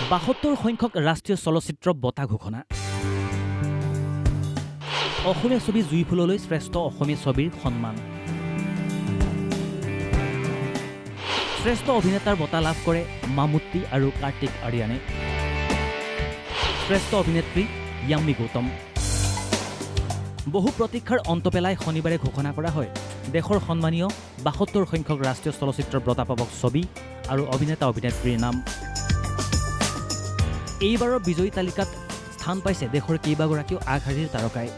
৭২ সংখ্যক ৰাষ্ট্ৰীয় চলচ্চিত্ৰ বঁটা ঘোষণা। অসমীয়া ছবি জুইফুললৈ শ্ৰেষ্ঠ অসমীয়া ছবিৰ সন্মান। শ্ৰেষ্ঠ অভিনেতাৰ বঁটা লাভ কৰে মামুট্টি আৰু কাৰ্তিক আৰিয়ানে। শ্ৰেষ্ঠ অভিনেত্ৰী য়াম্মি গৌতম। বহু প্ৰতীক্ষাৰ অন্ত পেলাই শনিবাৰে ঘোষণা কৰা হয় দেশৰ সন্মানীয় ৭২ সংখ্যক ৰাষ্ট্ৰীয় চলচ্চিত্ৰৰ বঁটা পাবক ছবি আৰু অভিনেতা অভিনেত্ৰীৰ নাম। এইবাৰৰ বিজয়ী তালিকাত স্থান পাইছে দেশৰ কেইবাগৰাকীও আগশাৰীৰ তাৰকাই।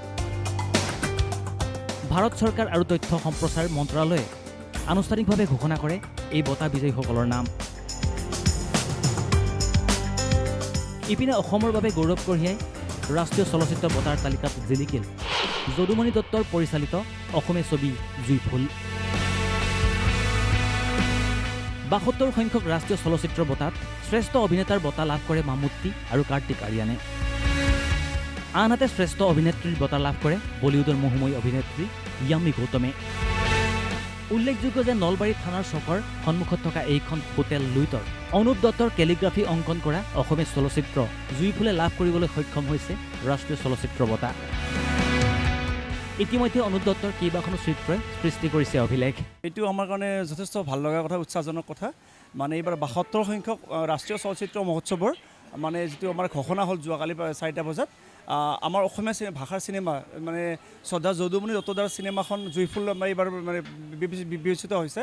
ভাৰত চৰকাৰ আৰু তথ্য সম্প্ৰচাৰ মন্ত্ৰালয়ে আনুষ্ঠানিকভাৱে ঘোষণা কৰে এই বঁটা বিজয়ীসকলৰ নাম। ইপিনে অসমৰ বাবে গৌৰৱ কঢ়িয়াই ৰাষ্ট্ৰীয় চলচ্চিত্ৰ বঁটাৰ তালিকাত জিলিকিল যদুমণি দত্তৰ পৰিচালিত অসমীয়া ছবি জুইফুল। ৭২ সংখ্যক ৰাষ্ট্ৰীয় চলচ্চিত্ৰ বঁটাত শ্ৰেষ্ঠ অভিনেতাৰ বঁটা লাভ কৰে মামুট্টি আৰু কাৰ্তিক আৰিয়ানে। আনহাতে শ্ৰেষ্ঠ অভিনেত্ৰীৰ বঁটা লাভ কৰে বলিউডৰ মহুময়ী অভিনেত্ৰী য়াম্মি গৌতমে। উল্লেখযোগ্য যে নলবাৰী থানাৰ চকৰ সন্মুখত থকা এইখন হোটেল লুইটৰ অনুপ দত্তৰ কেলিগ্ৰাফী অংকন কৰা অসমীয়া চলচ্চিত্ৰ জুইফুলে লাভ কৰিবলৈ সক্ষম হৈছে ৰাষ্ট্ৰীয় চলচ্চিত্ৰ বঁটা। ইতিমধ্যে অনুপ দত্তৰ কেইবাখনো চিত্ৰই সৃষ্টি কৰিছে অভিলেখ। এইটো আমাৰ কাৰণে যথেষ্ট ভাল লগা কথা, উৎসাহজনক কথা। মানে এইবাৰ ৭২ সংখ্যক ৰাষ্ট্ৰীয় চলচ্চিত্ৰ মহোৎসৱৰ মানে যিটো আমাৰ ঘোষণা হ'ল যোৱাকালি ৪টা বজাত, আমাৰ অসমীয়া ভাষাৰ চিনেমা মানে শ্ৰদ্ধা যদুমণি দত্তদাৰ চিনেমাখন জুইফুল এইবাৰ মানে বিবেচিত হৈছে।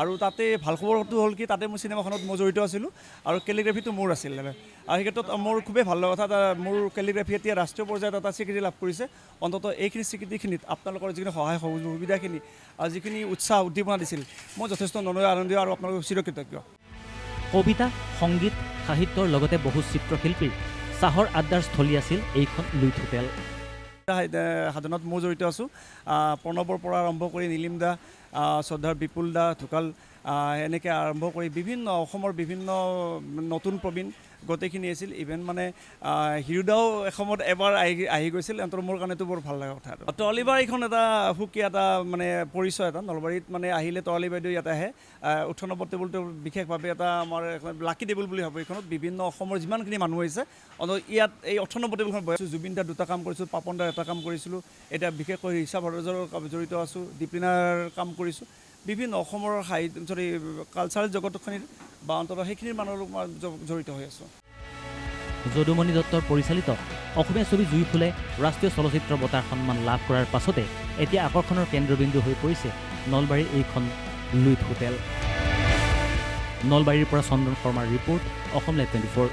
আৰু তাতে ভাল খবৰটো হ'ল কি তাতে মোৰ চিনেমাখনত মই জড়িত আছিলোঁ আৰু কেলিগ্ৰাফীটো মোৰ আছিল। আৰু সেই ক্ষেত্ৰত মোৰ খুবেই ভাল লগা কথা, মোৰ কেলিগ্ৰাফী এতিয়া ৰাষ্ট্ৰীয় পৰ্যায়ত এটা স্বীকৃতি লাভ কৰিছে। অন্ততঃ এইখিনি স্বীকৃতিখিনিত আপোনালোকৰ যিখিনি সহায় সুবিধাখিনি আৰু যিখিনি উৎসাহ উদ্দীপনা দিছিল মই যথেষ্ট আনন্দিত আৰু আপোনালোকক চিৰকৃতজ্ঞ। কবিতা, সংগীত, সাহিত্যৰ লগতে বহু চিত্ৰশিল্পীৰ চাহৰ আড্ডাৰ স্থলী আছিল এইখন লুইট হোটেল। সাধনত মই জড়িত আছোঁ। প্ৰণৱৰ পৰা আৰম্ভ কৰি নীলিম দা, শ্ৰদ্ধাৰ বিপুল দা ঢুকাল, এনেকৈ আৰম্ভ কৰি বিভিন্ন অসমৰ বিভিন্ন নতুন প্ৰবীণ গোটেইখিনি আছিল। ইভেন মানে হিৰুদাও এসময়ত এবাৰ আহি গৈছিল। এন্তৰ মোৰ কাৰণেতো বৰ ভাল লগা কথা। তৰালিবাৰ এইখন এটা সুকীয়া এটা মানে পৰিচয় এটা। নলবাৰীত মানে আহিলে তৰালি বাইদেউ ইয়াত আহে। ৮৮ নম্বৰ টেবুলটো বিশেষভাৱে এটা আমাৰ লাকি টেবুল বুলি ভাবোঁ। এইখনত বিভিন্ন অসমৰ যিমানখিনি মানুহ আহিছে ইয়াত এই ৮৮ নম্বৰ টেবুলখন বহিছোঁ। জুবিন দাৰ দুটা কাম কৰিছোঁ, পাপন দাৰ এটা কাম কৰিছিলোঁ, এতিয়া বিশেষকৈ ৰিচা ভৰদ্বাজৰ জড়িত আছোঁ, দীপিনাৰ কাম কৰিছোঁ। বিভিন্ন অসমৰ কালচাৰেল জগতখিনিৰ বা অন্ততঃ সেইখিনিৰ মানুহৰ জড়িত হৈ আছোঁ। যদুমণি দত্তৰ পৰিচালিত অসমীয়া ছবি জুইফুলে ৰাষ্ট্ৰীয় চলচ্চিত্ৰ বঁটাৰ সন্মান লাভ কৰাৰ পাছতে এতিয়া আকৰ্ষণৰ কেন্দ্ৰবিন্দু হৈ পৰিছে নলবাৰীৰ এইখন লুইট হোটেল। নলবাৰীৰ পৰা চন্দন শৰ্মাৰ ৰিপৰ্ট, অসম লাইভ 24।